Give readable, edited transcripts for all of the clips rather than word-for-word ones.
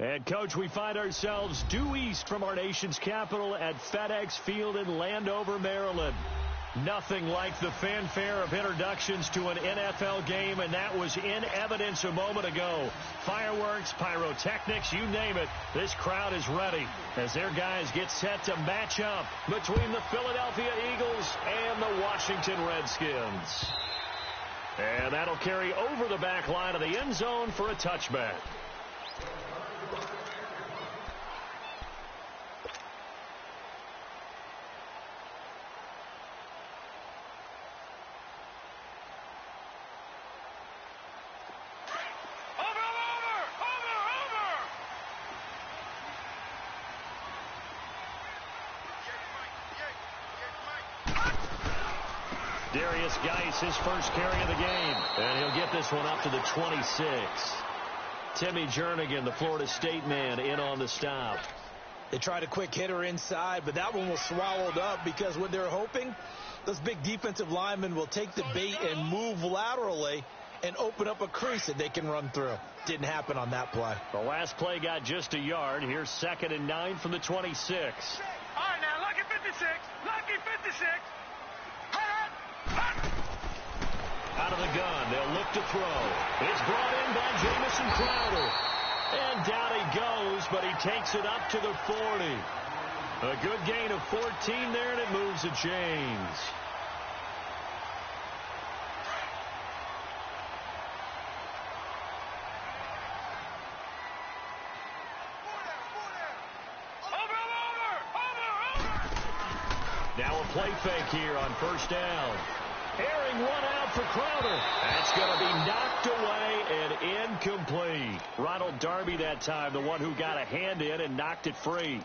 And, Coach, we find ourselves due east from our nation's capital at FedEx Field in Landover, Maryland. Nothing like the fanfare of introductions to an NFL game, and that was in evidence a moment ago. Fireworks, pyrotechnics, you name it. This crowd is ready as their guys get set to match up between the Philadelphia Eagles and the Washington Redskins. And that'll carry over the back line of the end zone for a touchback. Geis, his first carry of the game, and he'll get this one up to the 26. Timmy Jernigan, the Florida State man, in on the stop. They tried a quick hitter inside, but that one was swallowed up because what they're hoping, those big defensive linemen will take the bait and move laterally and open up a crease that they can run through. Didn't happen on that play. The last play got just a yard. Here's 2nd and 9 from the 26. All right, now, lucky 56. Lucky 56. Out of the gun, they'll look to throw. It's brought in by Jamison Crowder. And down he goes, but he takes it up to the 40. A good gain of 14 there, and it moves the chains. Now a play fake here on first down. Airing one out for Crowder. That's going to be knocked away and incomplete. Ronald Darby that time, the one who got a hand in and knocked it free.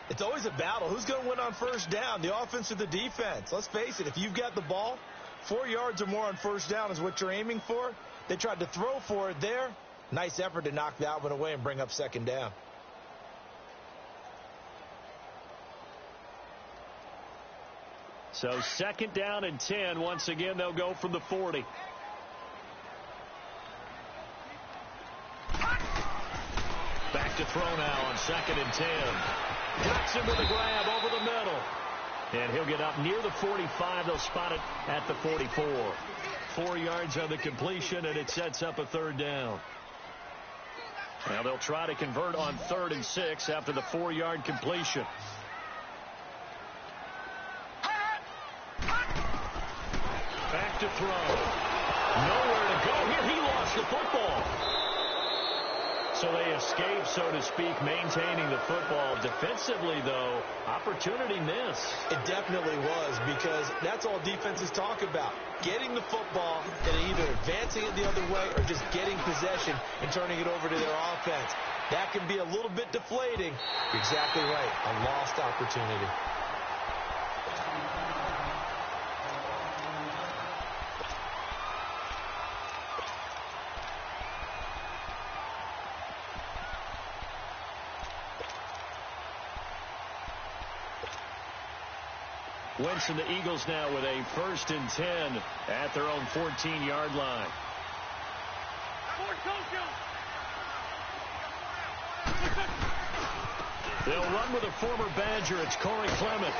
It's always a battle. Who's going to win on first down, the offense or the defense? Let's face it, if you've got the ball, 4 yards or more on first down is what you're aiming for. They tried to throw for it there. Nice effort to knock that one away and bring up 2nd down. So 2nd down and 10. Once again, they'll go from the 40. Back to throw now on 2nd and 10. Jackson with a grab over the middle. And he'll get up near the 45. They'll spot it at the 44. 4 yards on the completion, and it sets up a 3rd down. Now they'll try to convert on 3rd and 6 after the 4-yard completion. Back to throw. Nowhere to go here. He lost the football. So they escape, so to speak, maintaining the football. Defensively, though, opportunity miss. It definitely was, because that's all defenses talk about. Getting the football and either advancing it the other way or just getting possession and turning it over to their offense. That can be a little bit deflating. You're exactly right. A lost opportunity. Wentz and the Eagles now with a 1st and 10 at their own 14-yard line. They'll run with a former Badger. It's Corey Clement.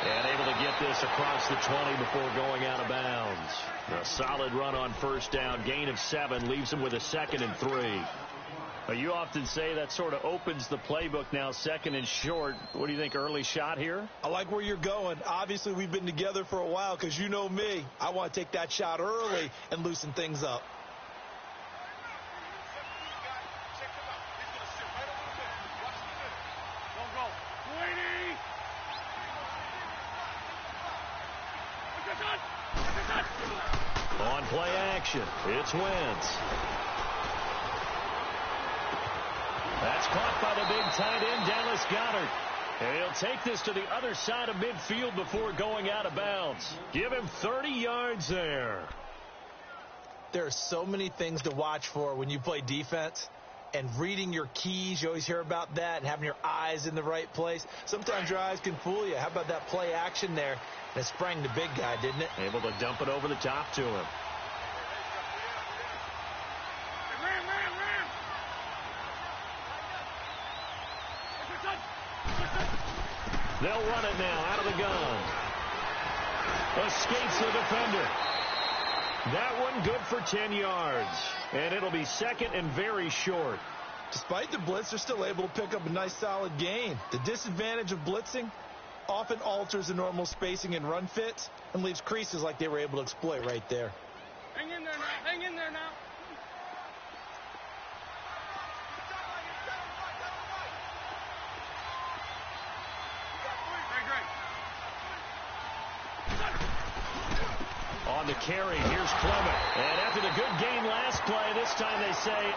And able to get this across the 20 before going out of bounds. A solid run on first down. Gain of 7 leaves them with a 2nd and 3. You often say that sort of opens the playbook now, 2nd and short. What do you think, early shot here? I like where you're going. Obviously, we've been together for a while because you know me. I want to take that shot early and loosen things up. On play action, it's Wentz. That's caught by the big tight end, Dallas Goedert. And he'll take this to the other side of midfield before going out of bounds. Give him 30 yards there. There are so many things to watch for when you play defense. And reading your keys, you always hear about that, and having your eyes in the right place. Sometimes your eyes can fool you. How about that play action there? That sprang the big guy, didn't it? Able to dump it over the top to him. They'll run it now out of the gun. Escapes the defender. That one good for 10 yards. And it'll be second and very short. Despite the blitz, they're still able to pick up a nice solid gain. The disadvantage of blitzing often alters the normal spacing and run fits and leaves creases like they were able to exploit right there. Hang in there now. Hang in there now. On the carry, here's Clement. And after the good gain last play, this time they say,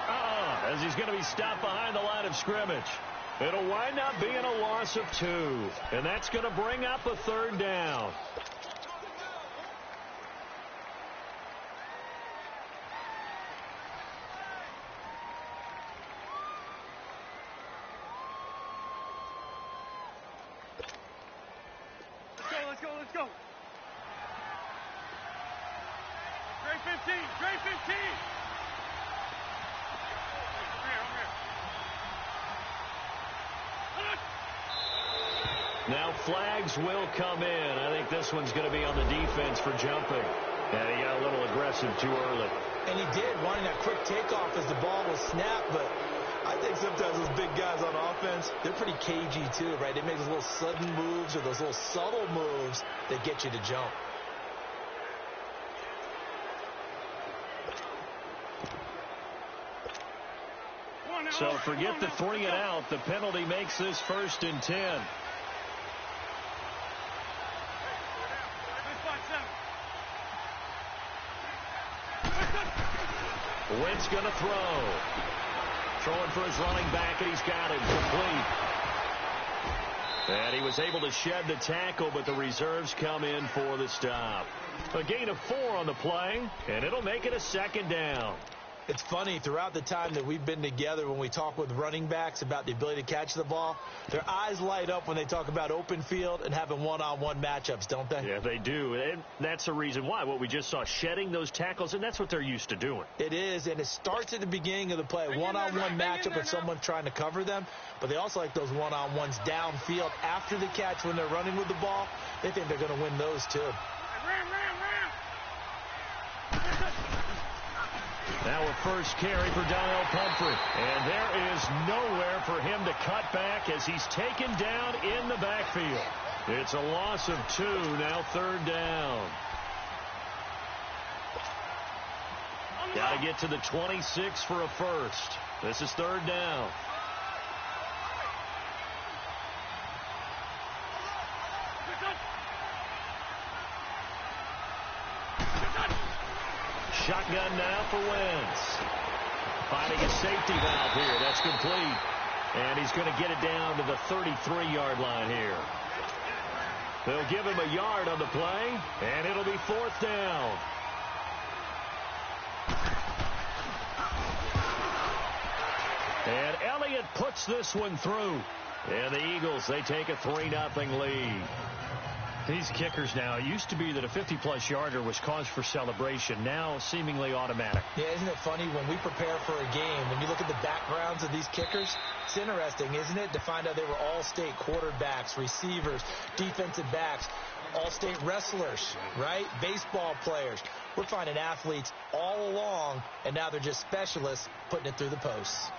as he's going to be stopped behind the line of scrimmage. It'll wind up being a loss of 2. And that's going to bring up a third down. Let's go, let's go. Grade 15, grade 15. Now flags will come in. I think this one's going to be on the defense for jumping. And he got a little aggressive too early. And he did, wanting that quick takeoff as the ball was snapped, but I think sometimes those big guys on offense, they're pretty cagey too, right? They make those little sudden moves or those little subtle moves that get you to jump. So forget the 3 and out. The penalty makes this 1st and 10. Wentz going to throw. Throwing for his running back, and he's got it complete. And he was able to shed the tackle, but the reserves come in for the stop. A gain of 4 on the play, and it'll make it a 2nd down. It's funny, throughout the time that we've been together, when we talk with running backs about the ability to catch the ball, their eyes light up when they talk about open field and having one-on-one matchups, don't they? Yeah, they do. And that's the reason why. What we just saw, shedding those tackles, and that's what they're used to doing. It is, and it starts at the beginning of the play. One-on-one matchup with someone trying to cover them, but they also like those one-on-ones downfield after the catch when they're running with the ball. They think they're going to win those, too. Now a first carry for Donnell Pumphrey. And there is nowhere for him to cut back as he's taken down in the backfield. It's a loss of 2, now 3rd down. Got to get to the 26 for a first. This is 3rd down. Shotgun now for Wentz. Finding a safety valve here. That's complete. And he's going to get it down to the 33-yard line here. They'll give him a yard on the play, and it'll be 4th down. And Elliott puts this one through. And the Eagles, they take a 3-0 lead. These kickers now, it used to be that a 50-plus yarder was cause for celebration. Now seemingly automatic. Yeah, isn't it funny when we prepare for a game, when you look at the backgrounds of these kickers, it's interesting, isn't it, to find out they were all-state quarterbacks, receivers, defensive backs, all-state wrestlers, right? Baseball players. We're finding athletes all along, and now they're just specialists putting it through the posts.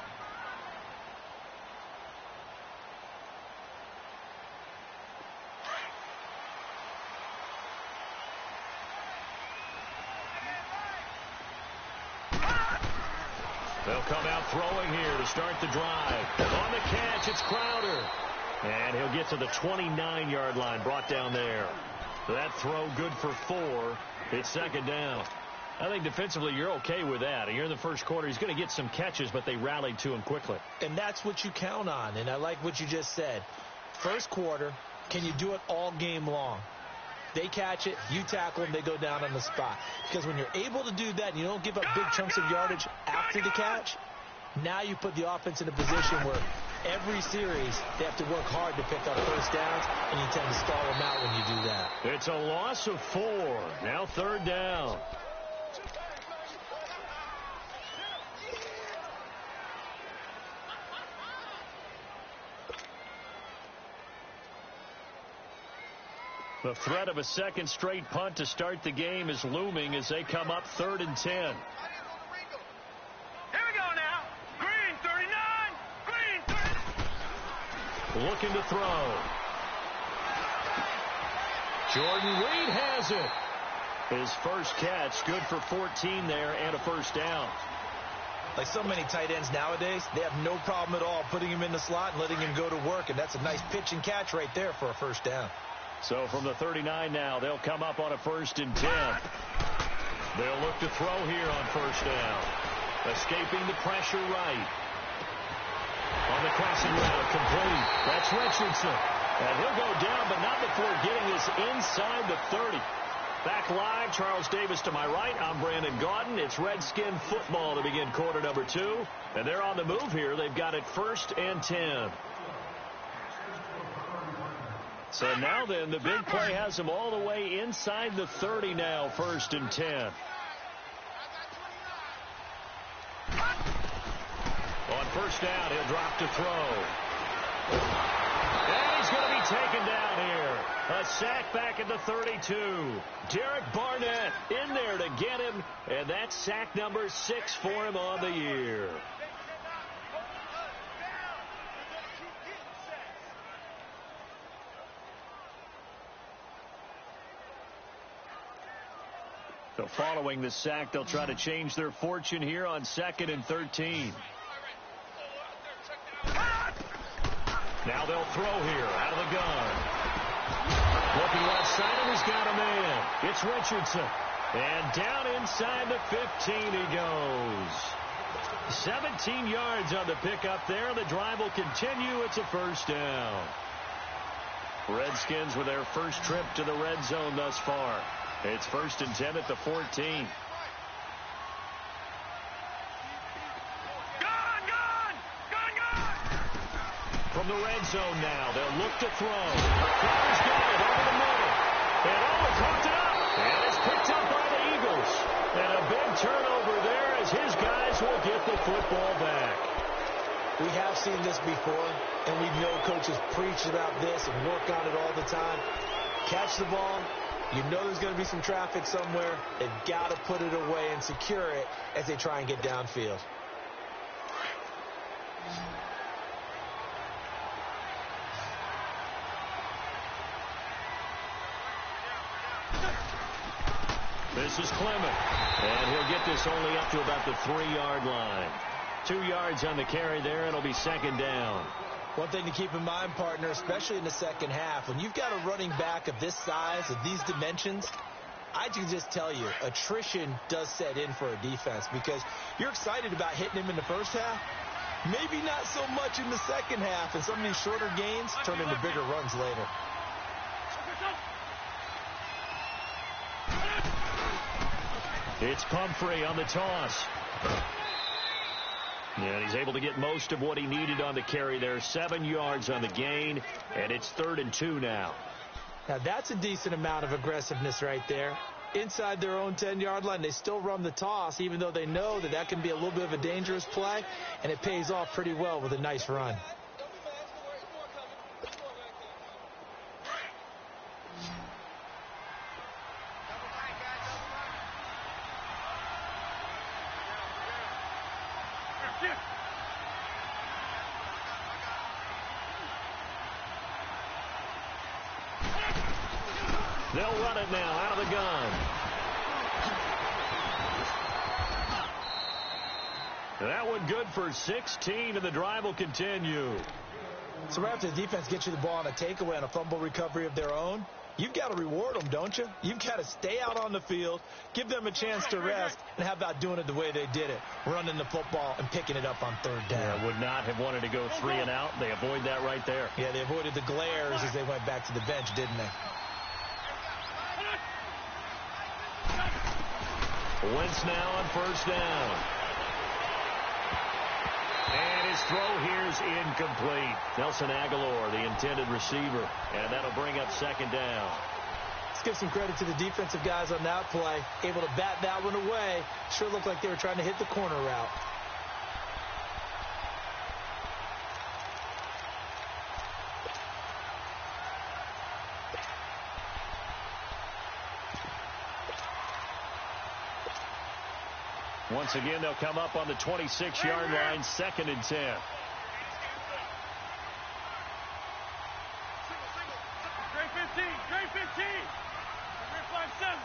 They'll come out throwing here to start the drive. On the catch, it's Crowder. And he'll get to the 29-yard line, brought down there. That throw good for 4. It's 2nd down. I think defensively you're okay with that. You're in the first quarter. He's going to get some catches, but they rallied to him quickly. And that's what you count on, and I like what you just said. First quarter, can you do it all game long? They catch it, you tackle them, they go down on the spot. Because when you're able to do that and you don't give up big chunks of yardage after the catch, now you put the offense in a position where every series they have to work hard to pick up first downs, and you tend to stall them out when you do that. It's a loss of 4. Now 3rd down. The threat of a second straight punt to start the game is looming as they come up 3rd and 10. Here we go now. Green 39. Green 30. Looking to throw. Jordan Reed has it. His first catch, good for 14 there and a first down. Like so many tight ends nowadays, they have no problem at all putting him in the slot and letting him go to work, and that's a nice pitch and catch right there for a first down. So from the 39 now, they'll come up on a 1st and 10. They'll look to throw here on first down. Escaping the pressure right. On the crossing route, complete. That's Richardson. And he'll go down, but not before getting this inside the 30. Back live, Charles Davis to my right. I'm Brandon Gaudin. It's Redskin football to begin quarter number 2. And they're on the move here. They've got it 1st and 10. So now then, the big play has them all the way inside the 30 now, 1st and 10. On first down, he'll drop to throw. And he's going to be taken down here. A sack back at the 32. Derek Barnett in there to get him, and that's sack number 6 for him on the year. So following the sack, they'll try to change their fortune here on 2nd and 13. Now they'll throw here out of the gun. Looking left side, and he's got a man. It's Richardson. And down inside the 15 he goes. 17 yards on the pickup there. The drive will continue. It's a first down. Redskins with their first trip to the red zone thus far. It's 1st and 10 at the 14. From the red zone now, they'll look to throw. Crowder's got it over the middle. And Owen caught it up. And it's picked up by the Eagles. And a big turnover there as his guys will get the football back. We have seen this before, and we know coaches preach about this and work on it all the time. Catch the ball. You know there's going to be some traffic somewhere. They've got to put it away and secure it as they try and get downfield. This is Clement, and he'll get this only up to about the 3-yard line. 2 yards on the carry there. It'll be 2nd down. One thing to keep in mind, partner, especially in the second half, when you've got a running back of this size, of these dimensions, I can just tell you, attrition does set in for a defense because you're excited about hitting him in the first half. Maybe not so much in the second half, and some of these shorter gains turn into bigger runs later. It's Pumphrey on the toss. And he's able to get most of what he needed on the carry there. 7 yards on the gain, and it's 3rd and 2 now. Now, that's a decent amount of aggressiveness right there. Inside their own 10-yard line, they still run the toss, even though they know that that can be a little bit of a dangerous play, and it pays off pretty well with a nice run. They'll run it now out of the gun. That one good for 16, and the drive will continue. So right after the defense gets you the ball on a takeaway on a fumble recovery of their own, you've got to reward them, don't you? You've got to stay out on the field, give them a chance to rest, and how about doing it the way they did it, running the football and picking it up on 3rd down. Yeah, would not have wanted to go 3 and out. They avoid that right there. Yeah, they avoided the glares as they went back to the bench, didn't they? Wentz now on first down. And his throw here is incomplete. Nelson Aguilar, the intended receiver. And that'll bring up 2nd down. Let's give some credit to the defensive guys on that play. Able to bat that one away. Sure looked like they were trying to hit the corner route. Once again, they'll come up on the 26-yard line, 2nd and 10. Trey 15. Trey 15. Trey 5-7.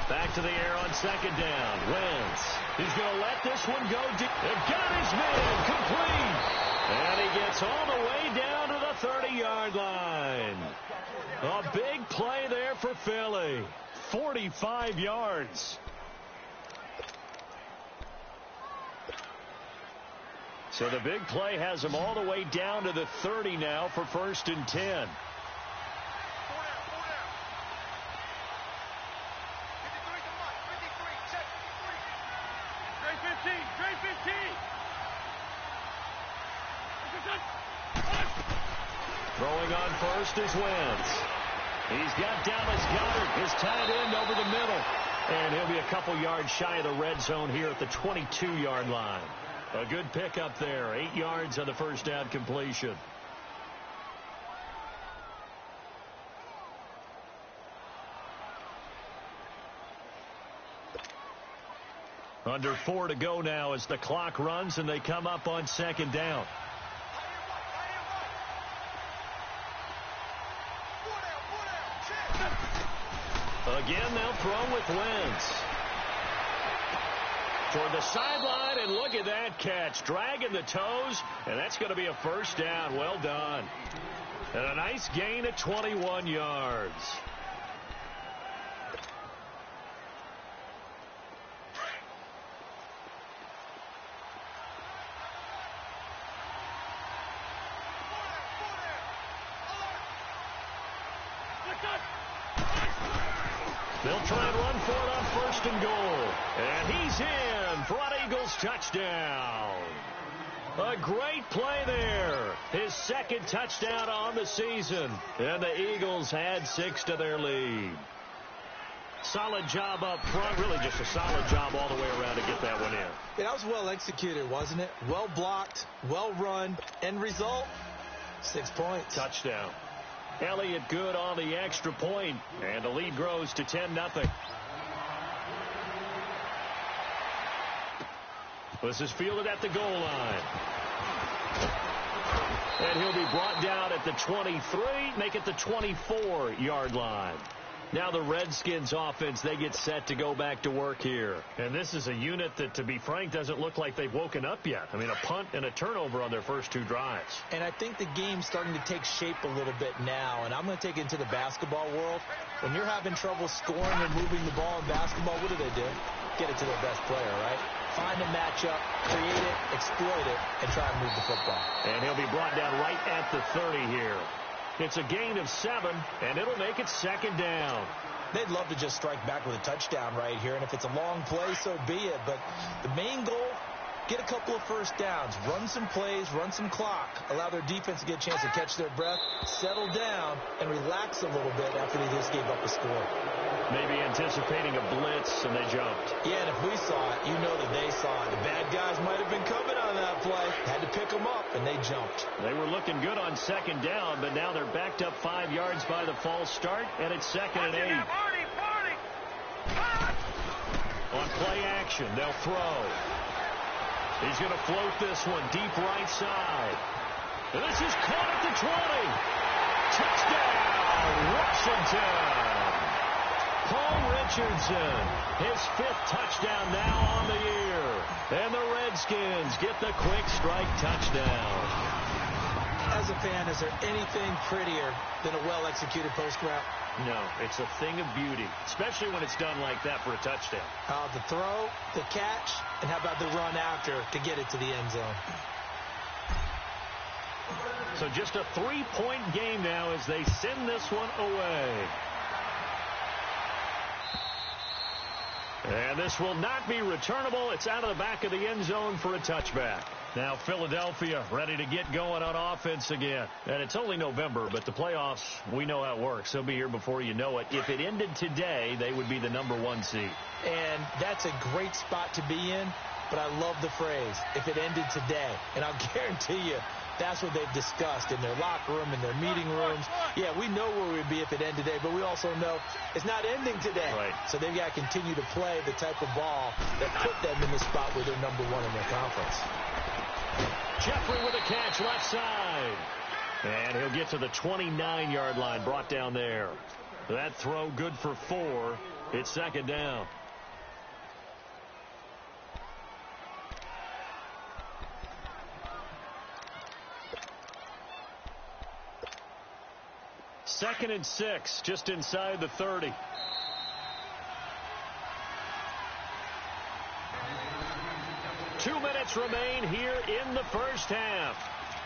Back to the air on 2nd down. Wentz. He's going to let this one go deep. They've got his man complete. And he gets all the way down to the 30-yard line. A big play there for Philly. 45 yards. So the big play has him all the way down to the 30 now for 1st and 10. Throwing on first is Wentz. He's got Dallas Goedert, his tight end, over the middle. And he'll be a couple yards shy of the red zone here at the 22-yard line. A good pickup there. 8 yards on the first down completion. Under 4 to go now as the clock runs and they come up on 2nd down. Again, they'll throw with Wentz. Toward the sideline, and look at that catch. Dragging the toes, and that's going to be a 1st down. Well done. And a nice gain of 21 yards. They'll try and run for it on 1st and goal. And he's in. Front Eagles touchdown. A great play there. His 2nd touchdown on the season. And the Eagles add 6 to their lead. Solid job up front. Really just a solid job all the way around to get that one in. Yeah, that was well executed, wasn't it? Well blocked, well run. End result, 6 points. Touchdown. Elliott good on the extra point, and the lead grows to 10-0. This is fielded at the goal line. And he'll be brought down at the 23, make it the 24-yard line. Now the Redskins offense, they get set to go back to work here. And this is a unit that, to be frank, doesn't look like they've woken up yet. I mean, a punt and a turnover on their first 2 drives. And I think the game's starting to take shape a little bit now. And I'm going to take it into the basketball world. When you're having trouble scoring and moving the ball in basketball, what do? Get it to their best player, right? Find a matchup, create it, exploit it, and try and move the football. And he'll be brought down right at the 30 here. It's a gain of 7, and it'll make it 2nd down. They'd love to just strike back with a touchdown right here, and if it's a long play, so be it. But the main goal, get a couple of 1st downs, run some plays, run some clock, allow their defense to get a chance to catch their breath, settle down, and relax a little bit after they just gave up a score. Maybe anticipating a blitz, and they jumped. Yeah, and if we saw it, you know that they saw it. The bad guys might have been coming on that play. Had to pick them up, and they jumped. They were looking good on 2nd down, but now they're backed up 5 yards by the false start, and it's 2nd and 8. On play action, they'll throw. He's going to float this one deep right side. And this is caught at the 20. Touchdown, Washington. Paul Richardson, his 5th touchdown now on the year. And the Redskins get the quick strike touchdown. As a fan, is there anything prettier than a well-executed post route? No, it's a thing of beauty, especially when it's done like that for a touchdown. The throw, the catch, and how about the run after to get it to the end zone? So just a 3-point game now as they send this one away. And this will not be returnable. It's out of the back of the end zone for a touchback. Now Philadelphia ready to get going on offense again. And it's only November, but the playoffs, we know how it works. They'll be here before you know it. If it ended today, they would be the #1 seed. And that's a great spot to be in, but I love the phrase, if it ended today. And I'll guarantee you, That's what they've discussed in their locker room, in their meeting rooms. Yeah, we know where we'd be if it ended today, but we also know it's not ending today. Right. So they've got to continue to play the type of ball that put them in the spot where they're #1 in their conference. Jeffrey with a catch left side. And he'll get to the 29-yard line, brought down there. That throw good for 4. It's second down. Second and 6, just inside the 30. Two minutes remain here in the first half.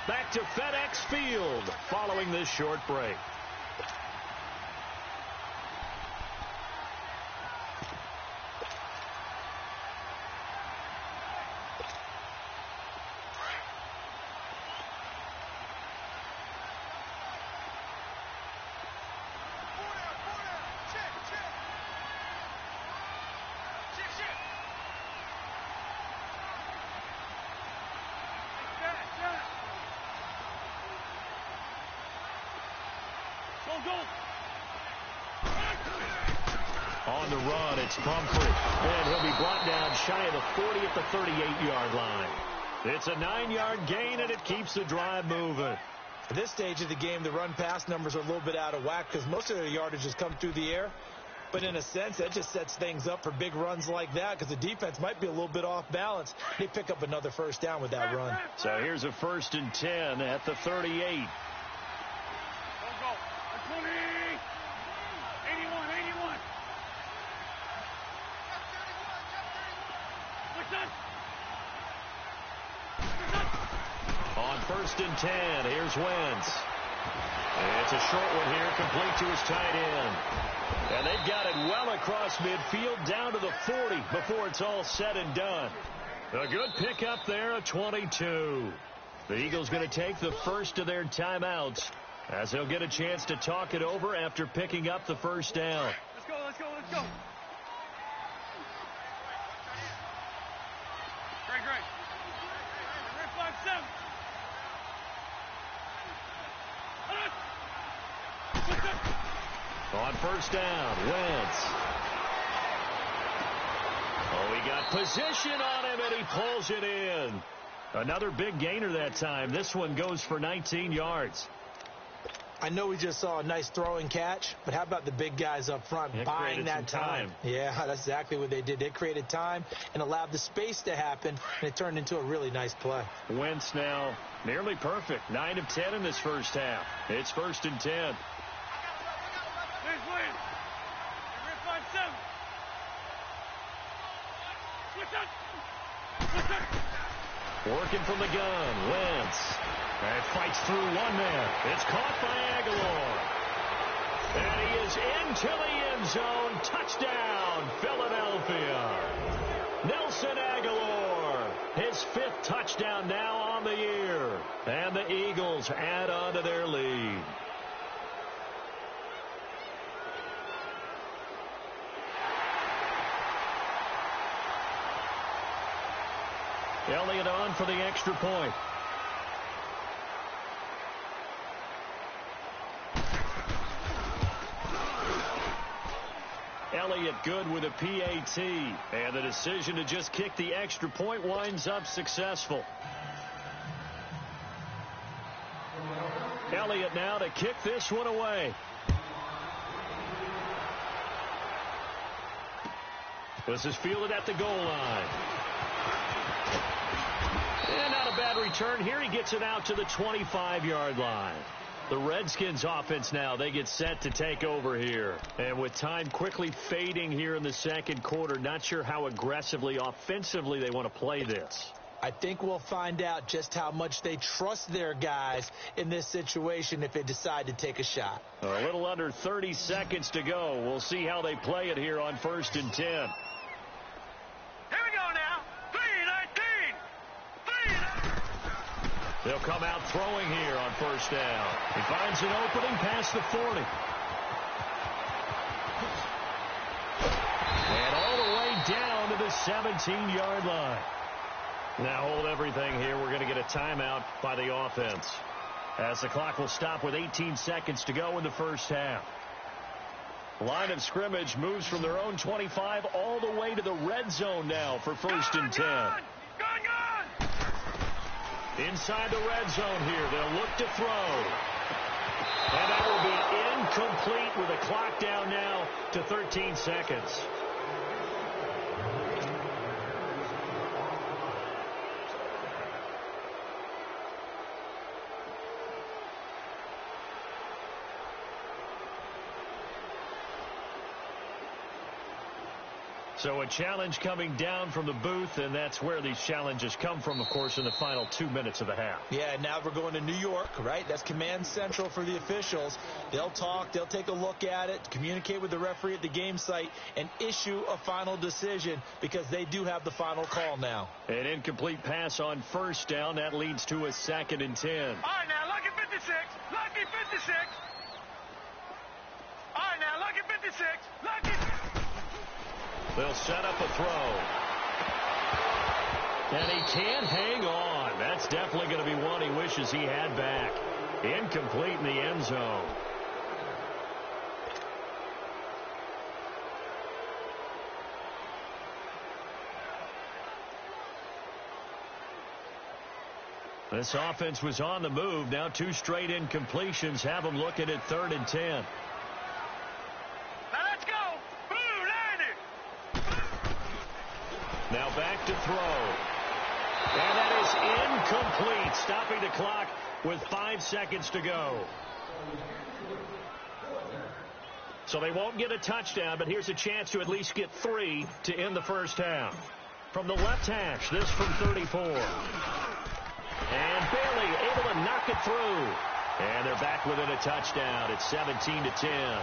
Back to FedEx Field following this short break. On the run, it's Pumphrey. And he'll be brought down shy of the 40 at the 38-yard line. It's a 9-yard gain, and it keeps the drive moving. At this stage of the game, the run-pass numbers are a little bit out of whack because most of their yardage has come through the air. But in a sense, that just sets things up for big runs like that because the defense might be a little bit off balance. They pick up another first down with that run. So here's a 1st and 10 at the 38. On 1st and 10, here's Wentz. It's a short one here, complete to his tight end. And they've got it well across midfield, down to the 40 before it's all said and done. A good pickup there, a 22. The Eagles going to take the first of their timeouts as they'll get a chance to talk it over after picking up the first down. Let's go, let's go, let's go. Great. 5-7. On first down, Wentz. Oh, he got position on him, and he pulls it in. Another big gainer that time. This one goes for 19 yards. I know we just saw a nice throwing catch, but how about the big guys up front buying that time? Yeah, that's exactly what they did. They created time and allowed the space to happen, and it turned into a really nice play. Wentz now nearly perfect. 9 of 10 in this first half. It's 1st and 10. Working from the gun, Wentz. And fights through one man. It's caught by Aguilar. And he is into the end zone. Touchdown, Philadelphia. Nelson Aguilar, his 5th touchdown now on the year. And the Eagles add on to their lead. Elliott on for the extra point. Elliott good with a PAT. And the decision to just kick the extra point winds up successful. Elliott now to kick this one away. This is fielded at the goal line. And not a bad return here. He gets it out to the 25-yard line. The Redskins offense now, they get set to take over here. And with time quickly fading here in the second quarter, not sure how aggressively, offensively they want to play this. I think we'll find out just how much they trust their guys in this situation if they decide to take a shot. A little under 30 seconds to go. We'll see how they play it here on 1st and 10. Here we go now. 3-19. They'll come out throwing here on first down. He finds an opening past the 40. And all the way down to the 17-yard line. Now hold everything here. We're going to get a timeout by the offense, as the clock will stop with 18 seconds to go in the first half. Line of scrimmage moves from their own 25 all the way to the red zone now for first and 10. Inside the red zone here, they'll look to throw. And that will be incomplete with the clock down now to 13 seconds. So a challenge coming down from the booth, and that's where these challenges come from, of course, in the final 2 minutes of the half. Yeah, now we're going to New York, right? That's command central for the officials. They'll talk, they'll take a look at it, communicate with the referee at the game site, and issue a final decision because they do have the final call now. An incomplete pass on first down. That leads to a 2nd and 10. All right, now, lucky 56. Lucky 56. All right, now, lucky 56. Lucky. They'll set up a throw. And he can't hang on. That's definitely going to be one he wishes he had back. Incomplete in the end zone. This offense was on the move. Now 2 straight incompletions have them looking at 3rd and 10. Now back to throw. And that is incomplete, stopping the clock with 5 seconds to go. So they won't get a touchdown, but here's a chance to at least get 3 to end the first half. From the left hash, this from 34. And Bailey able to knock it through. And they're back within a touchdown. It's 17-10.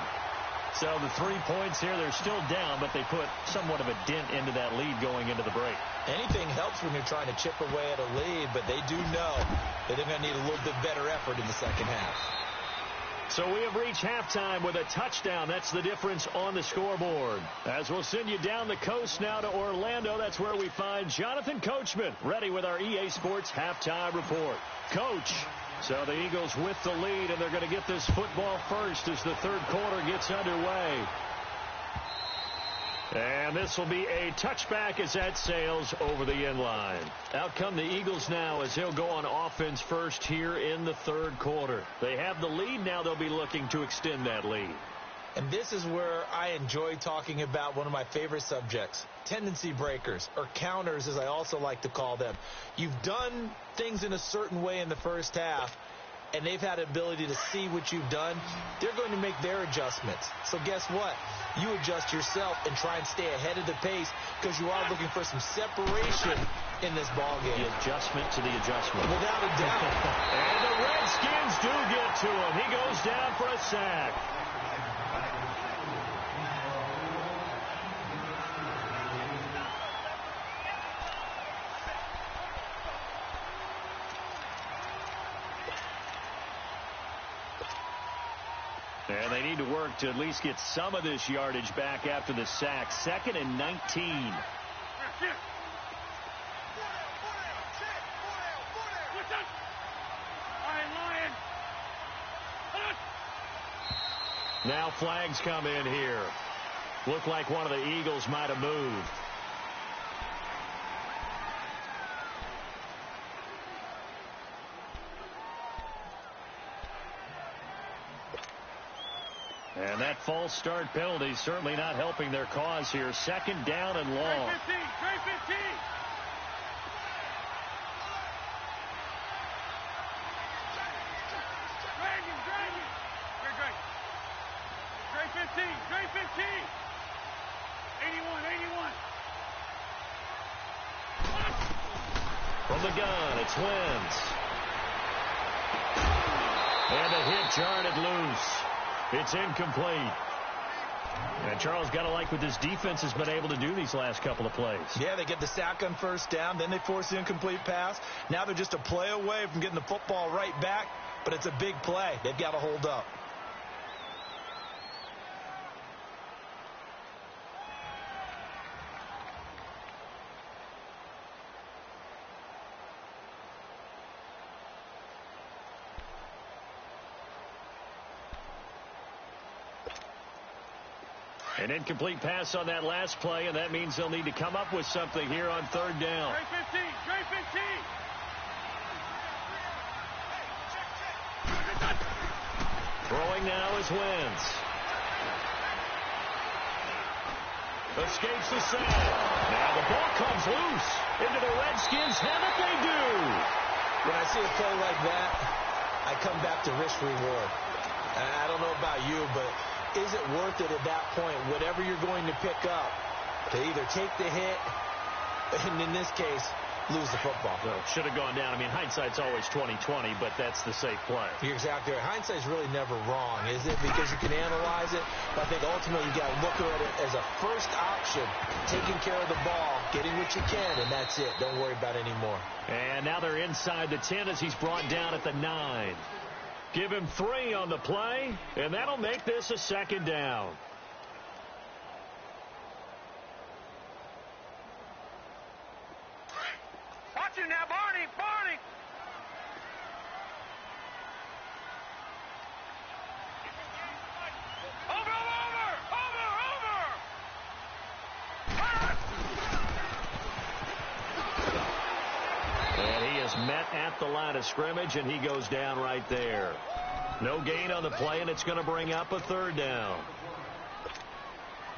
So the 3 points here, they're still down, but they put somewhat of a dent into that lead going into the break. Anything helps when you're trying to chip away at a lead, but they do know that they're going to need a little bit better effort in the second half. So we have reached halftime with a touchdown. That's the difference on the scoreboard. As we'll send you down the coast now to Orlando, that's where we find Jonathan Coachman ready with our EA Sports halftime report. Coach. So the Eagles with the lead, and they're going to get this football first as the third quarter gets underway. And this will be a touchback as that sails over the end line. Out come the Eagles now as they'll go on offense first here in the third quarter. They have the lead. Now they'll be looking to extend that lead. And this is where I enjoy talking about one of my favorite subjects, tendency breakers, or counters as I also like to call them. You've done things in a certain way in the first half, and they've had the ability to see what you've done. They're going to make their adjustments. So guess what? You adjust yourself and try and stay ahead of the pace because you are looking for some separation in this ballgame. The adjustment to the adjustment. Without a doubt. And the Redskins do get to him. He goes down for a sack. And they need to work to at least get some of this yardage back after the sack. 2nd and 19. Now flags come in here. Looked like one of the Eagles might have moved. And that false start penalty certainly not helping their cause here. 2nd down and long. Trey 15. Trey 15. 81. From the gun, it's Wentz. And a hit jarred it loose. It's incomplete. And Charles, got to like what this defense has been able to do these last couple of plays. Yeah, they get the sack on first down, then they force the incomplete pass. Now they're just a play away from getting the football right back, but it's a big play. They've got to hold up. An incomplete pass on that last play, and that means they'll need to come up with something here on third down. Trey 15, Trey 15. Throwing now is Wentz. Escapes the sack. Now the ball comes loose into the Redskins' hand if they do. When I see a play like that, I come back to risk reward. I don't know about you, but is it worth it at that point, whatever you're going to pick up, to either take the hit, and in this case, lose the football? Well, should have gone down. I mean, hindsight's always 20/20, but that's the safe play. You're exactly right. Hindsight's really never wrong, is it? Because you can analyze it. But I think ultimately you got to look at it as a first option, taking care of the ball, getting what you can, and that's it. Don't worry about it anymore. And now they're inside the 10 as he's brought down at the 9. Give him 3 on the play, and that'll make this a second down. Watch him now, Barney, Barney. Over. And he is met at the line of scrimmage, and he goes down right there. No gain on the play, and it's going to bring up a third down.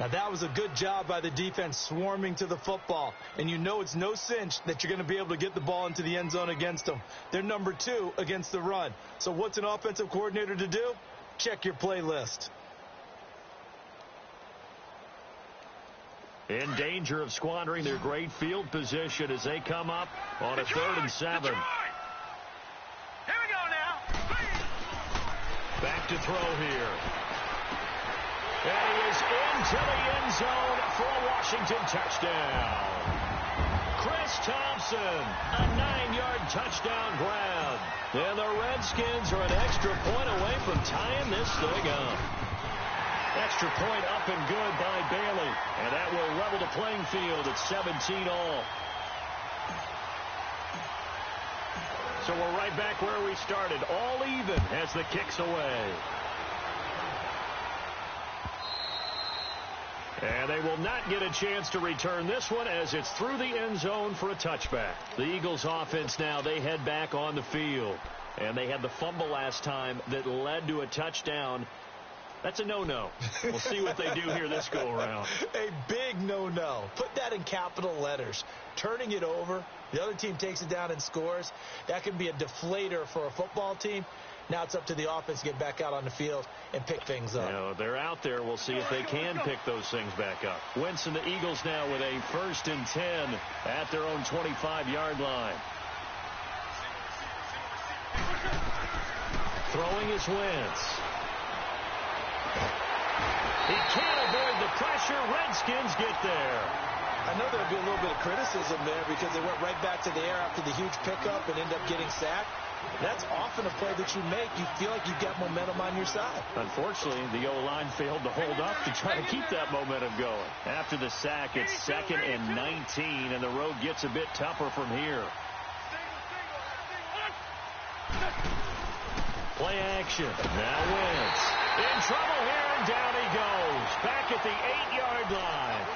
Now, that was a good job by the defense swarming to the football. And you know it's no cinch that you're going to be able to get the ball into the end zone against them. They're number 2 against the run. So what's an offensive coordinator to do? Check your playlist. In danger of squandering their great field position as they come up on a 3rd and 7. Here we go now. Back to throw here. And he is into the end zone for a Washington touchdown. Chris Thompson, a 9-yard touchdown grab. And the Redskins are an extra point away from tying this thing up. Extra point up and good by Bailey. And that will level the playing field at 17 all. So we're right back where we started. All even as the kick's away. And they will not get a chance to return this one as it's through the end zone for a touchback. The Eagles offense now, they head back on the field. And they had the fumble last time that led to a touchdown. That's a no-no. We'll see what they do here this go-around. A big no-no. Put that in capital letters. Turning it over, the other team takes it down and scores. That can be a deflator for a football team. Now it's up to the offense to get back out on the field and pick things up. You know, they're out there. We'll see if they can pick those things back up. Wentz and the Eagles now with a 1st and 10 at their own 25-yard line. Throwing is Wentz. He can't avoid the pressure. Redskins get there. I know there'll be a little bit of criticism there because they went right back to the air after the huge pickup and end up getting sacked. That's often a play that you make. You feel like you've got momentum on your side. Unfortunately, the O-line failed to hold up to try to keep that momentum going. After the sack, it's 2nd and 19, and the road gets a bit tougher from here. Play action. Now Wentz. In trouble here, and down he goes. Back at the 8-yard line.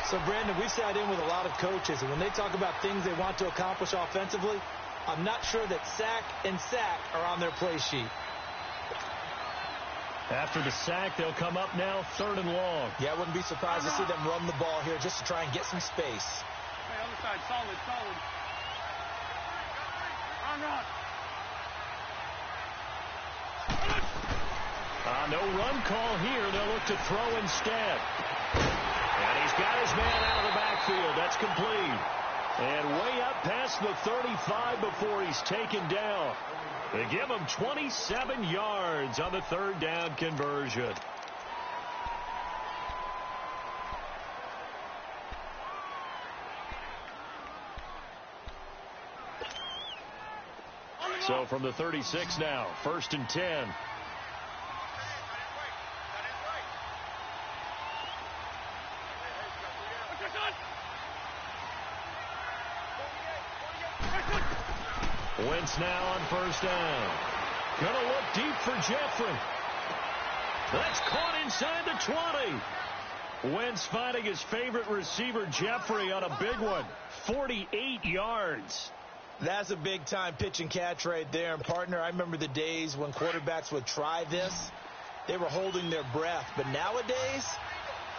So, Brandon, we sat in with a lot of coaches, and when they talk about things they want to accomplish offensively, I'm not sure that sack and sack are on their play sheet. After the sack, they'll come up now 3rd and long. Yeah, I wouldn't be surprised to see them run the ball here just to try and get some space. Hey, other side, solid. Run. No run call here. They'll look to throw instead. And he's got his man out of the backfield. That's complete. And way up past the 35 before he's taken down. They give him 27 yards on the 3rd down conversion. So from the 36 now, 1st and 10. Wentz now on 1st down. Gonna look deep for Jeffrey. That's caught inside the 20. Wentz finding his favorite receiver, Jeffrey, on a big one. 48 yards. That's a big-time pitch and catch right there. And, partner, I remember the days when quarterbacks would try this. They were holding their breath. But nowadays,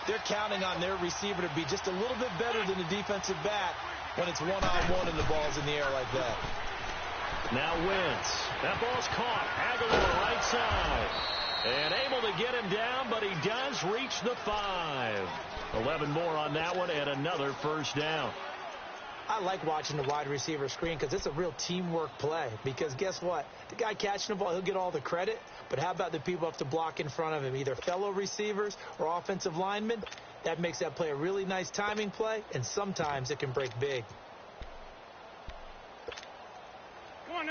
they're counting on their receiver to be just a little bit better than the defensive back when it's one-on-one and the ball's in the air like that. Now Wentz. That ball's caught. Aguilar right side. And able to get him down, but he does reach the 5. 11 more on that one and another first down. I like watching the wide receiver screen because it's a real teamwork play. Because guess what? The guy catching the ball, he'll get all the credit. But how about the people who have to block in front of him, either fellow receivers or offensive linemen? That makes that play a really nice timing play, and sometimes it can break big.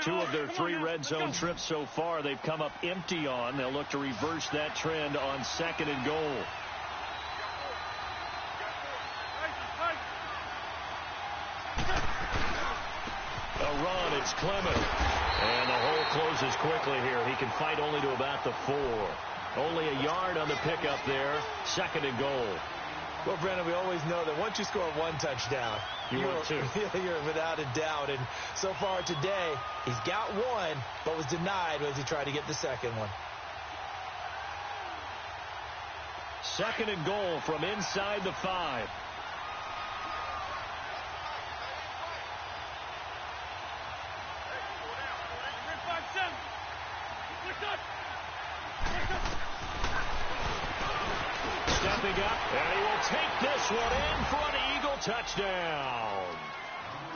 2 of their 3 red zone trips so far, they've come up empty on. They'll look to reverse that trend on 2nd and goal. A run, it's Clement. And the hole closes quickly here. He can fight only to about the 4. Only a yard on the pickup there. 2nd and goal. Well, Brandon, we always know that once you score 1 touchdown, you're without a doubt. And so far today, he's got 1, but was denied as he tried to get the 2nd one. 2nd and goal from inside the 5. Stepping up, and he will take this one in for an Eagle touchdown.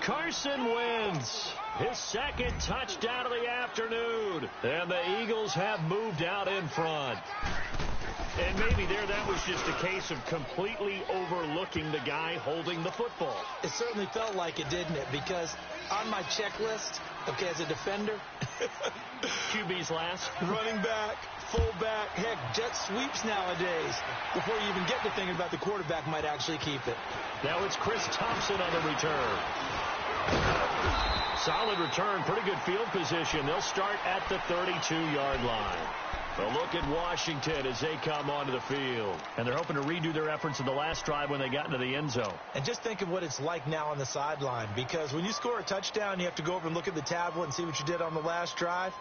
Carson Wentz, his 2nd touchdown of the afternoon. And the Eagles have moved out in front. And maybe that was just a case of completely overlooking the guy holding the football. It certainly felt like it, didn't it? Because on my checklist, okay, as a defender, QB's last. Running back, fullback, heck, jet sweeps nowadays. Before you even get to thinking about the quarterback might actually keep it. Now it's Chris Thompson on the return. Solid return, pretty good field position. They'll start at the 32-yard line. A look at Washington as they come onto the field. And they're hoping to redo their efforts in the last drive when they got into the end zone. And just think of what it's like now on the sideline. Because when you score a touchdown, you have to go over and look at the tablet and see what you did on the last drive.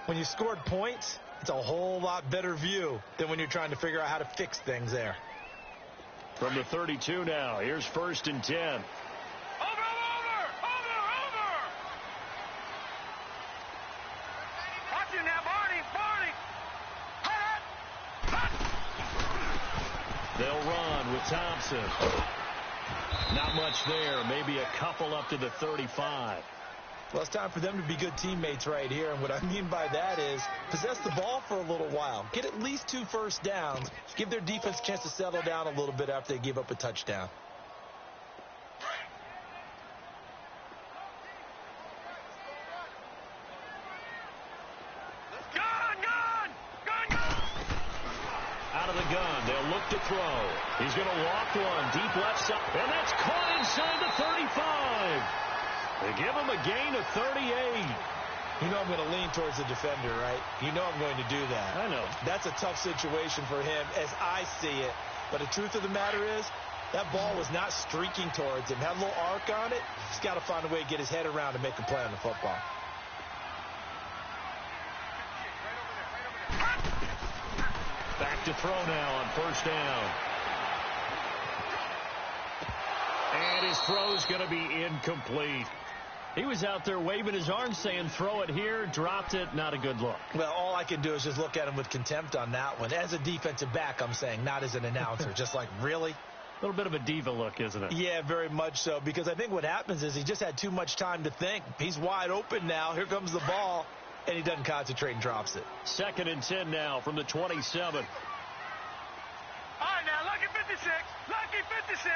When you scored points, it's a whole lot better view than when you're trying to figure out how to fix things there. From the 32 now, here's 1st and 10. They'll run with Thompson. Not much there. Maybe a couple up to the 35. Well, it's time for them to be good teammates right here. And what I mean by that is possess the ball for a little while. Get at least 2 first downs. Give their defense a chance to settle down a little bit after they give up a touchdown. Out of the gun, they'll look to throw. He's going to walk one deep left side, and that's caught inside the 35. They give him a gain of 38. You know I'm going to lean towards the defender, right? You know I'm going to do that. I know. That's a tough situation for him as I see it. But the truth of the matter is, that ball was not streaking towards him. Had a little arc on it. He's got to find a way to get his head around and make a play on the football. Back to throw now on 1st down. And his throw's going to be incomplete. He was out there waving his arms saying, throw it here, dropped it, not a good look. Well, all I can do is just look at him with contempt on that one. As a defensive back, I'm saying, not as an announcer. Just like, really? A little bit of a diva look, isn't it? Yeah, very much so. Because I think what happens is he just had too much time to think. He's wide open now. Here comes the ball. And he doesn't concentrate and drops it. 2nd and 10 now from the 27. All right, now, lucky 56. Lucky 56.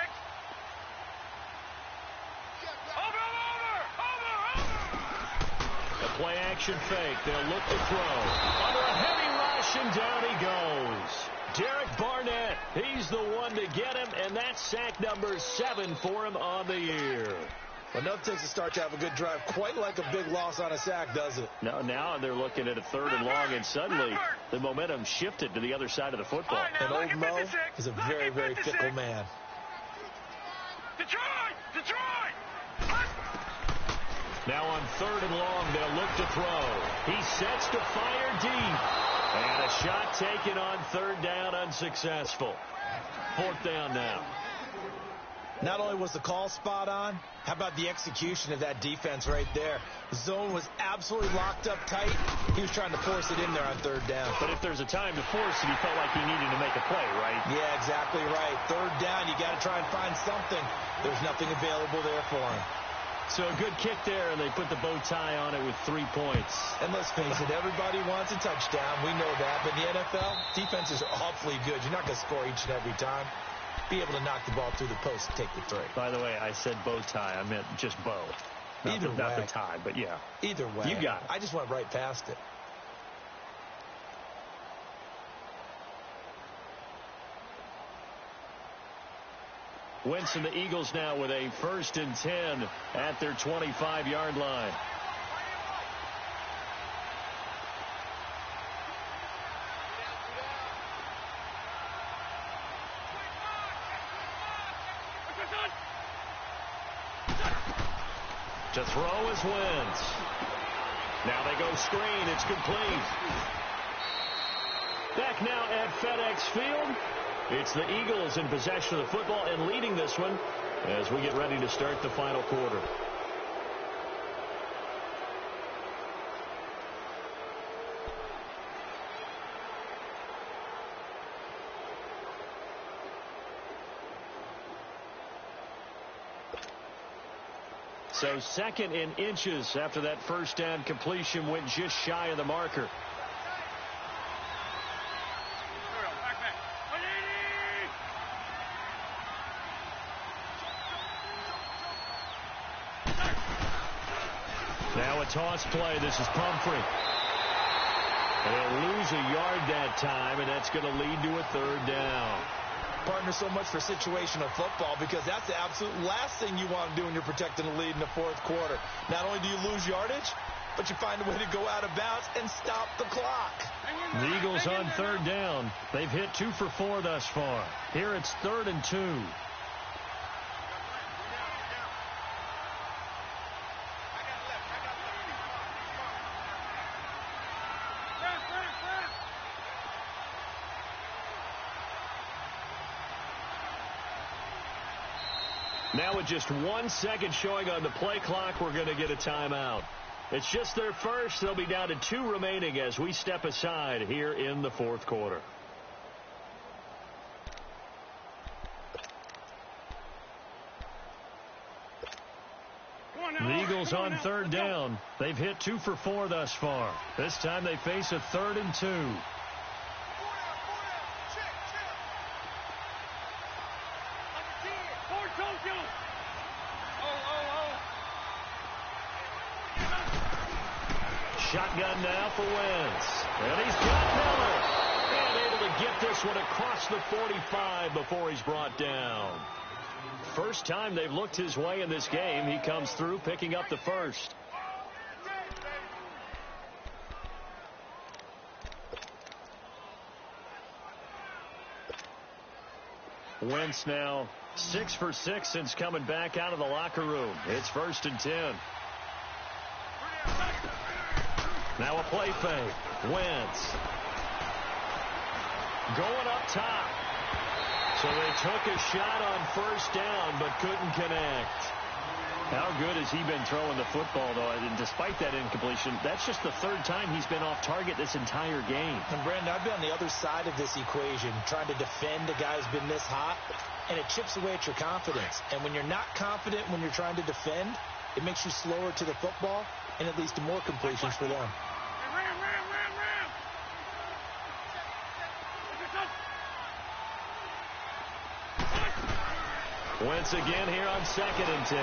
A play-action fake. They'll look to throw. Under a heavy rush, and down he goes. Derek Barnett, he's the one to get him, and that's sack number 7 for him on the year. Well, nothing takes a start to have a good drive, quite like a big loss on a sack, does it? No, now they're looking at a 3rd and long, and suddenly the momentum shifted to the other side of the football. And old Mo is a very, very fickle man. Detroit! Now on 3rd and long, they'll look to throw. He sets to fire deep. And a shot taken on 3rd down, unsuccessful. 4th down now. Not only was the call spot on, how about the execution of that defense right there? The zone was absolutely locked up tight. He was trying to force it in there on 3rd down. But if there's a time to force it, he felt like he needed to make a play, right? Yeah, exactly right. 3rd down, you got to try and find something. There's nothing available there for him. So a good kick there, and they put the bow tie on it with 3 points. And let's face it, everybody wants a touchdown. We know that. But in the NFL, defenses are awfully good. You're not going to score each and every time. Be able to knock the ball through the post and take the three. By the way, I said bow tie. I meant just bow. Not the tie, but yeah. Either way. You got it. I just went right past it. Wentz and the Eagles now with a 1st and 10 at their 25-yard line. To throw is Wentz. Now they go screen. It's complete. Back now at FedEx Field. It's the Eagles in possession of the football and leading this one as we get ready to start the final quarter. So 2nd in inches after that 1st down completion went just shy of the marker. Now a toss play. This is Pumphrey. And they'll lose a yard that time, and that's going to lead to a 3rd down. Partner, so much for situational football because that's the absolute last thing you want to do when you're protecting the lead in the 4th quarter. Not only do you lose yardage, but you find a way to go out of bounds and stop the clock. The Eagles on 3rd down. They've hit 2 for 4 thus far. Here it's 3rd and 2. Now with just 1 second showing on the play clock, we're going to get a timeout. It's just their first. They'll be down to 2 remaining as we step aside here in the 4th quarter. The Eagles on 3rd down. They've hit 2 for 4 thus far. This time they face a 3rd and 2. Shotgun now for Wentz. And he's got Miller. And able to get this one across the 45 before he's brought down. First time they've looked his way in this game. He comes through picking up the 1st. Wentz now 6 for 6 since coming back out of the locker room. It's 1st and 10. Now a play fake. Wentz. Going up top. So they took a shot on 1st down but couldn't connect. How good has he been throwing the football, though? And despite that incompletion, that's just the 3rd time he's been off target this entire game. And, Brandon, I've been on the other side of this equation, trying to defend a guy who's been this hot, and it chips away at your confidence. And when you're not confident when you're trying to defend, it makes you slower to the football, and it leads to more completions for them. Wentz again here on 2nd and 10.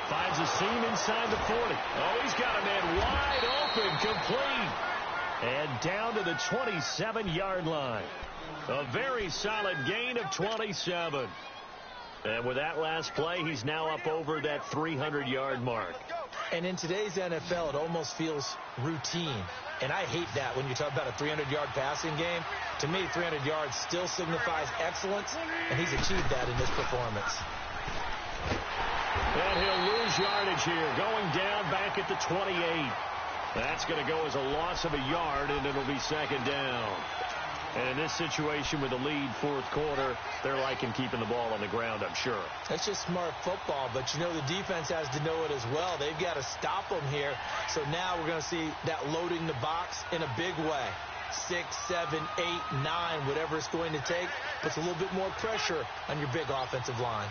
Finds a seam inside the 40. Oh, he's got a man wide open, complete. And down to the 27-yard line. A very solid gain of 27. And with that last play, he's now up over that 300-yard mark. And in today's NFL, it almost feels routine. And I hate that when you talk about a 300-yard passing game. To me, 300 yards still signifies excellence, and he's achieved that in this performance. And he'll lose yardage here, going down back at the 28. That's going to go as a loss of a yard, and it'll be second down. And in this situation with the lead fourth quarter, they're liking keeping the ball on the ground, I'm sure. That's just smart football, but you know the defense has to know it as well. They've got to stop them here. So now we're going to see that loading the box in a big way. 6, 7, 8, 9, whatever it's going to take, puts a little bit more pressure on your big offensive line.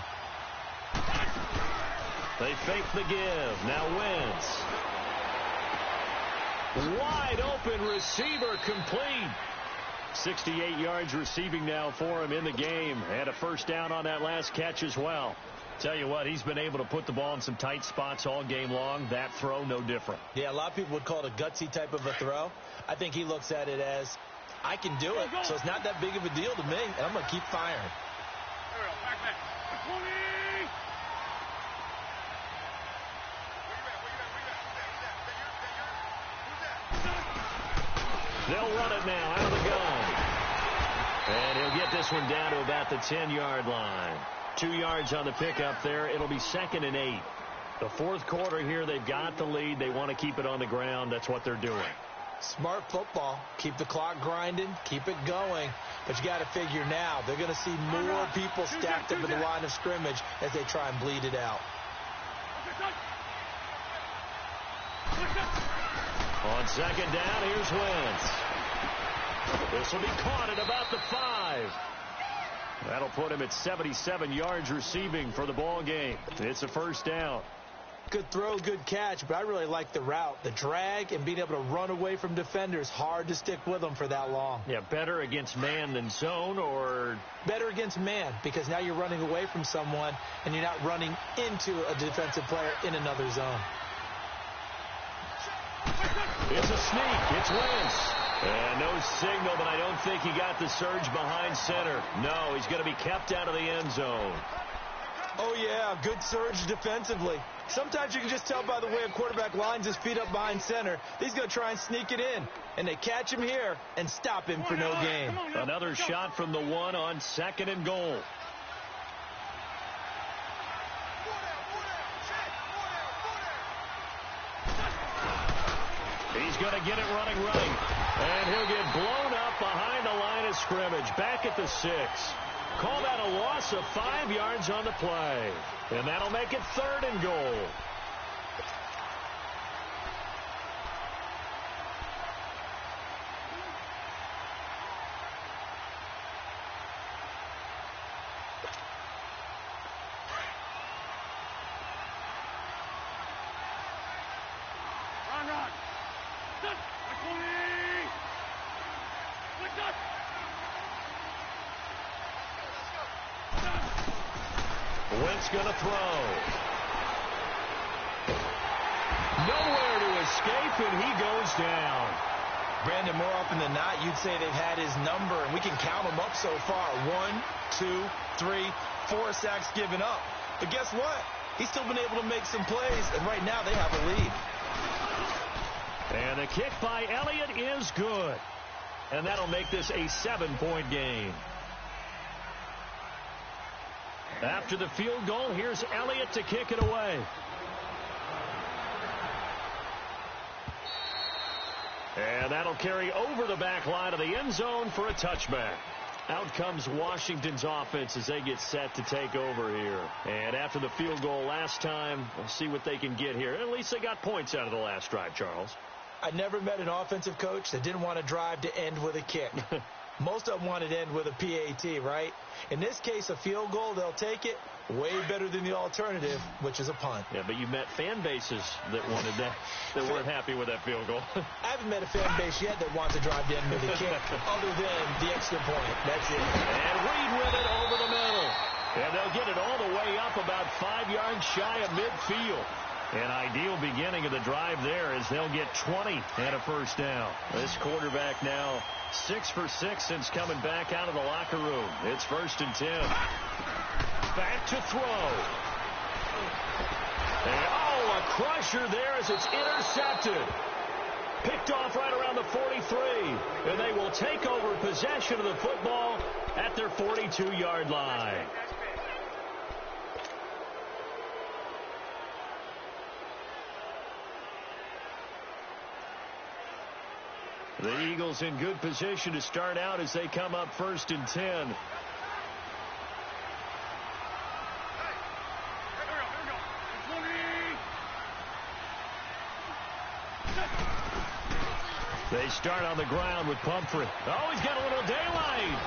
They fake the give. Now Wentz. Wide open receiver complete. 68 yards receiving now for him in the game. Had a first down on that last catch as well. Tell you what, he's been able to put the ball in some tight spots all game long. That throw, no different. Yeah, a lot of people would call it a gutsy type of a throw. I think he looks at it as, I can do it, so it's not that big of a deal to me, and I'm going to keep firing. They'll run it now out of the gun. And he'll get this one down to about the 10-yard line. 2 yards on the pickup there. It'll be 2nd and 8. The fourth quarter here, they've got the lead. They want to keep it on the ground. That's what they're doing. Smart football. Keep the clock grinding. Keep it going. But you got to figure now, they're going to see more people stacked up at the line of scrimmage as they try and bleed it out. On second down, here's Wentz. This will be caught at about the 5. That'll put him at 77 yards receiving for the ball game. It's a first down. Good throw, good catch, but I really like the route. The drag and being able to run away from defenders, hard to stick with them for that long. Yeah, better against man than zone, or? Better against man, because now you're running away from someone and you're not running into a defensive player in another zone. It's a sneak. It's Wentz. And no signal, but I don't think he got the surge behind center. No, he's going to be kept out of the end zone. Oh, yeah, good surge defensively. Sometimes you can just tell by the way a quarterback lines his feet up behind center. He's going to try and sneak it in. And they catch him here and stop him for no gain. Another shot from the 1 on 2nd and goal. He's going to get it running right. And he'll get blown up behind the line of scrimmage. Back at the 6. Call that a loss of 5 yards on the play. And that'll make it 3rd and goal. Wentz going to throw. Nowhere to escape, and he goes down. Brandon, more often than not, you'd say they've had his number, and we can count them up so far. 1, 2, 3, 4 sacks given up. But guess what? He's still been able to make some plays, and right now they have a lead. And the kick by Elliott is good. And that'll make this a 7-point game. After the field goal, here's Elliott to kick it away. And that'll carry over the back line of the end zone for a touchback. Out comes Washington's offense as they get set to take over here. And after the field goal last time, we'll see what they can get here. At least they got points out of the last drive, Charles. I never met an offensive coach that didn't want to drive to end with a kick. Most of them wanted to end with a PAT, right? In this case, a field goal, they'll take it. Way better than the alternative, which is a punt. Yeah, but you met fan bases that wanted that, that weren't happy with that field goal. I haven't met a fan base yet that wants to drive to end with a kick other than the extra point. That's it. And Reed with it over the middle. And they'll get it all the way up about 5 yards shy of midfield. An ideal beginning of the drive there as they'll get 20 and a first down. This quarterback now 6 for 6 since coming back out of the locker room. It's 1st and 10. back to throw. And, oh, a crusher there as it's intercepted. Picked off right around the 43. And they will take over possession of the football at their 42-yard line. The Eagles in good position to start out as they come up 1st and 10. They start on the ground with Pumphrey. Oh, he's got a little daylight.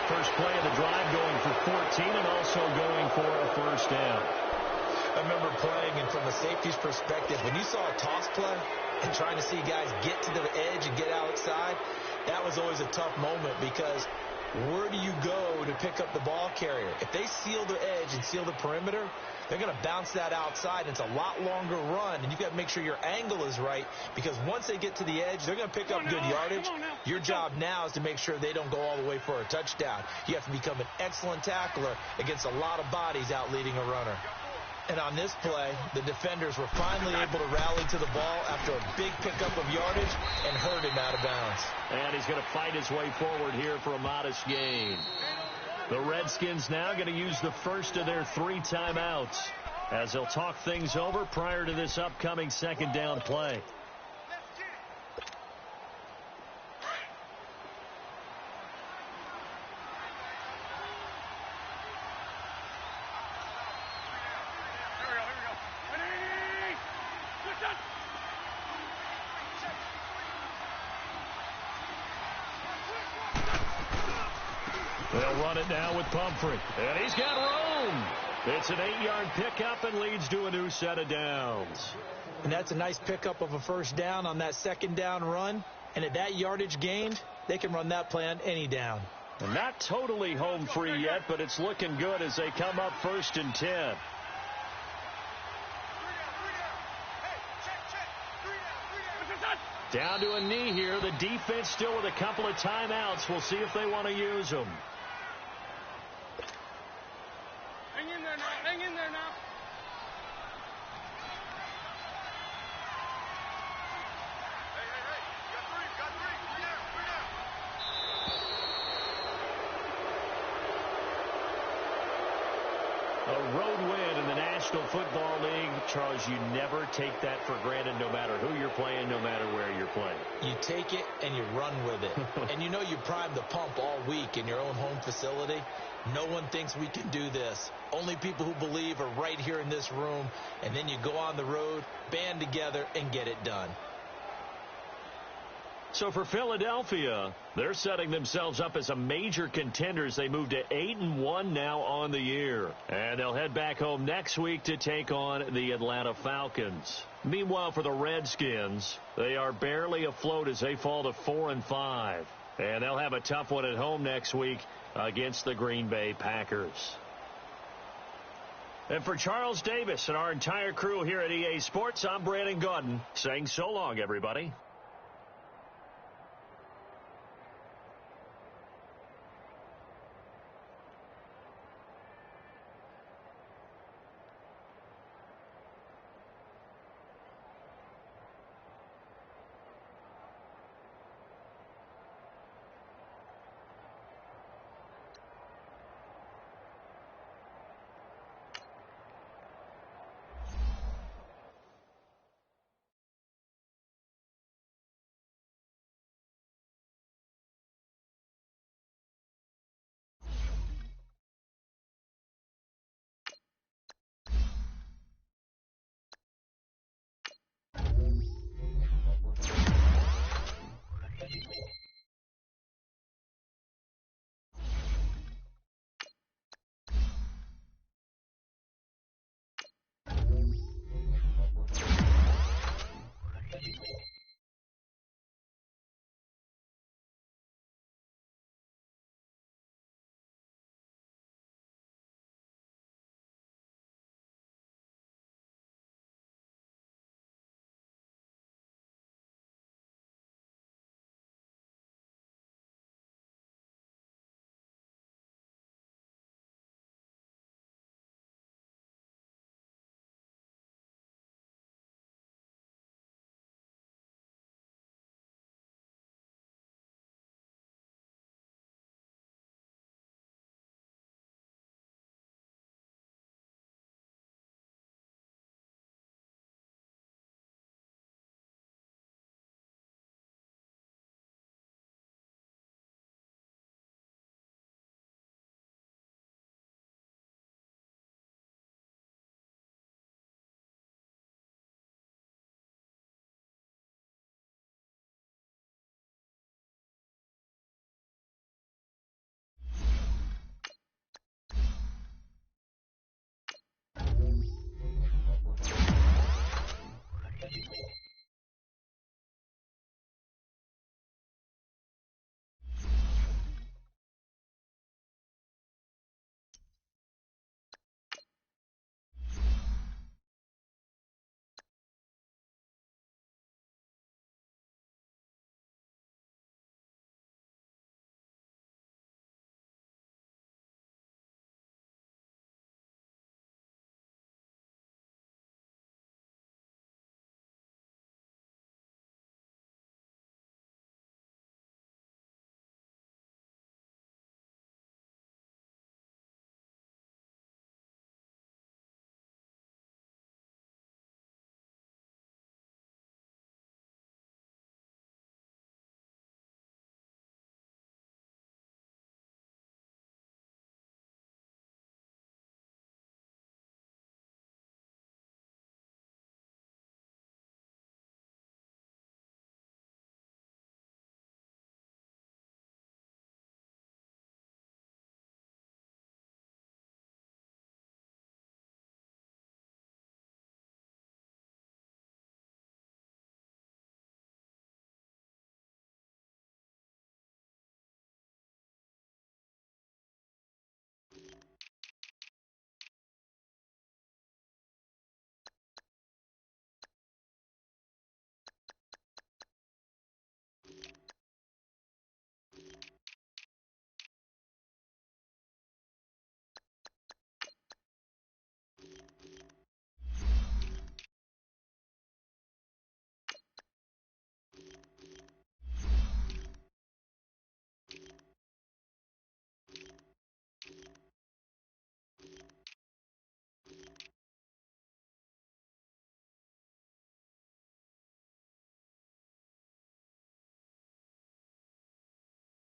First play of the drive going for 14 and also going for a first down. I remember playing, and from a safety's perspective, when you saw a toss play and trying to see guys get to the edge and get outside, that was always a tough moment because where do you go to pick up the ball carrier? If they seal the edge and seal the perimeter, they're going to bounce that outside. It's a lot longer run, and you've got to make sure your angle is right because once they get to the edge, they're going to pick up good yardage. Your job now is to make sure they don't go all the way for a touchdown. You have to become an excellent tackler against a lot of bodies out leading a runner. And on this play, the defenders were finally able to rally to the ball after a big pickup of yardage and hurt him out of bounds. And he's going to fight his way forward here for a modest gain. The Redskins now going to use the first of their 3 timeouts as they'll talk things over prior to this upcoming 2nd down play. They'll run it now with Pumphrey. And he's got room. It's an 8-yard pickup and leads to a new set of downs. And that's a nice pickup of a first down on that 2nd down run. And at that yardage gained, they can run that play on any down. And not totally home free yet, but it's looking good as they come up 1st and 10. Down to a knee here. The defense still with a couple of timeouts. We'll see if they want to use them. Hang in there now. Hang in there now. Hey. Got three. Three down. A road win in the National Football League. Charles, you never take that for granted no matter who you're playing, no matter where you're playing. You take it and you run with it. And you know you primed the pump all week in your own home facility. No one thinks we can do this. Only people who believe are right here in this room. And then you go on the road, band together, and get it done. So for Philadelphia, they're setting themselves up as a major contender as they move to 8-1 now on the year. And they'll head back home next week to take on the Atlanta Falcons. Meanwhile, for the Redskins, they are barely afloat as they fall to 4-5. And they'll have a tough one at home next week against the Green Bay Packers. And for Charles Davis and our entire crew here at EA Sports, I'm Brandon Gaudin saying so long, everybody.